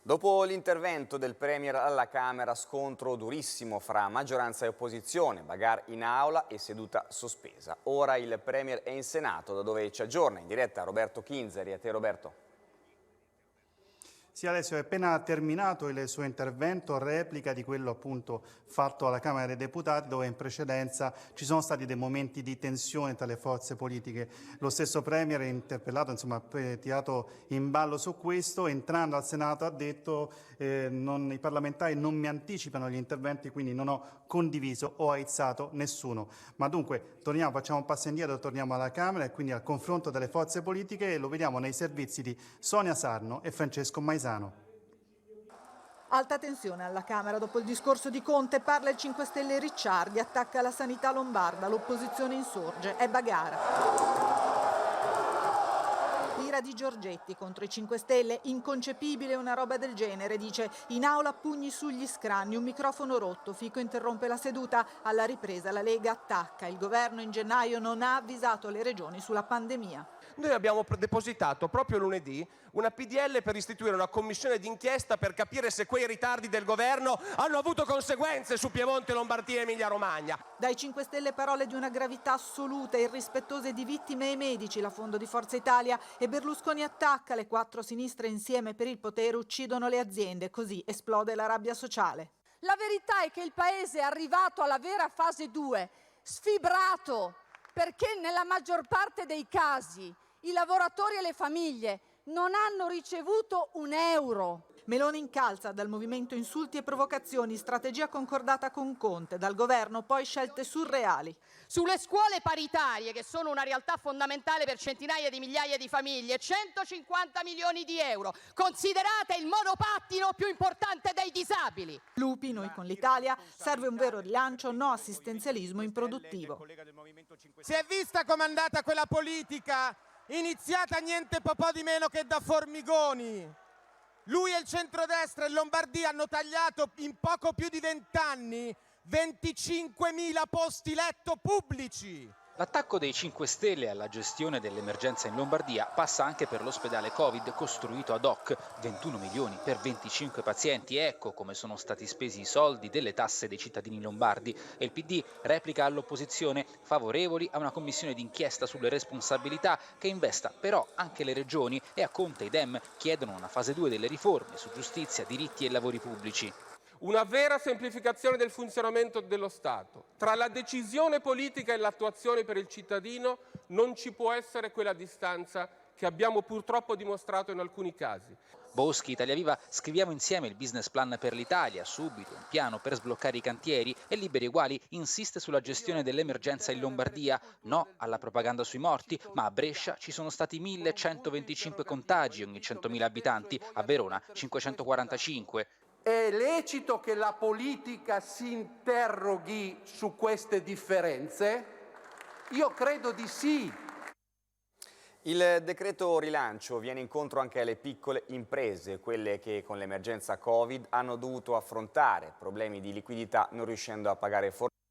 Dopo l'intervento del Premier alla Camera, scontro durissimo fra maggioranza e opposizione, bagarre in aula e seduta sospesa. Ora il Premier è in Senato, da dove ci aggiorna in diretta Roberto Kinzeri. A te Roberto. Sì, Alessio, è appena terminato il suo intervento, replica di quello appunto fatto alla Camera dei Deputati, dove in precedenza ci sono stati dei momenti di tensione tra le forze politiche. Lo stesso Premier è interpellato, insomma, ha tirato in ballo su questo, entrando al Senato ha detto i parlamentari non mi anticipano gli interventi, quindi non ho condiviso o aizzato nessuno. Ma dunque, facciamo un passo indietro, torniamo alla Camera e quindi al confronto delle forze politiche e lo vediamo nei servizi di Sonia Sarno e Francesco Maisano. Alta tensione alla Camera dopo il discorso di Conte, parla il 5 Stelle Ricciardi, attacca la sanità lombarda, l'opposizione insorge, è bagarre. Ira di Giorgetti contro i 5 Stelle, inconcepibile una roba del genere, dice. In aula pugni sugli scranni, un microfono rotto, Fico interrompe la seduta, alla ripresa la Lega attacca. Il governo in gennaio non ha avvisato le regioni sulla pandemia. Noi abbiamo depositato proprio lunedì una PDL per istituire una commissione d'inchiesta per capire se quei ritardi del governo hanno avuto conseguenze su Piemonte, Lombardia e Emilia Romagna. Dai 5 Stelle parole di una gravità assoluta, irrispettose di vittime e medici, la fondo di Forza Italia, e Berlusconi attacca, le quattro sinistre insieme per il potere uccidono le aziende, così esplode la rabbia sociale. La verità è che il Paese è arrivato alla vera fase 2, sfibrato, perché nella maggior parte dei casi i lavoratori e le famiglie non hanno ricevuto un euro. Meloni incalza dal movimento insulti e provocazioni, strategia concordata con Conte, dal governo poi scelte surreali. Sulle scuole paritarie, che sono una realtà fondamentale per centinaia di migliaia di famiglie, 150 milioni di euro, considerate il monopattino più importante dei disabili. Lupi, noi con l'Italia, serve un vero rilancio, no assistenzialismo improduttivo. Si è vista com'è andata quella politica, iniziata niente po' di meno che da Formigoni. Lui e il centrodestra in Lombardia hanno tagliato in poco più di 20 anni 25.000 posti letto pubblici. L'attacco dei 5 Stelle alla gestione dell'emergenza in Lombardia passa anche per l'ospedale Covid costruito ad hoc, 21 milioni per 25 pazienti. Ecco come sono stati spesi i soldi delle tasse dei cittadini lombardi. E il PD replica all'opposizione, favorevoli a una commissione d'inchiesta sulle responsabilità che investa però anche le regioni, e a Conte i Dem chiedono una fase 2 delle riforme su giustizia, diritti e lavori pubblici. Una vera semplificazione del funzionamento dello Stato. Tra la decisione politica e l'attuazione per il cittadino non ci può essere quella distanza che abbiamo purtroppo dimostrato in alcuni casi. Boschi, Italia Viva, scriviamo insieme il business plan per l'Italia, subito un piano per sbloccare i cantieri, e Liberi Uguali insiste sulla gestione dell'emergenza in Lombardia, no alla propaganda sui morti, ma a Brescia ci sono stati 1125 contagi ogni 100.000 abitanti, a Verona 545. È lecito che la politica si interroghi su queste differenze? Io credo di sì. Il decreto rilancio viene incontro anche alle piccole imprese, quelle che con l'emergenza Covid hanno dovuto affrontare problemi di liquidità non riuscendo a pagare fornitori.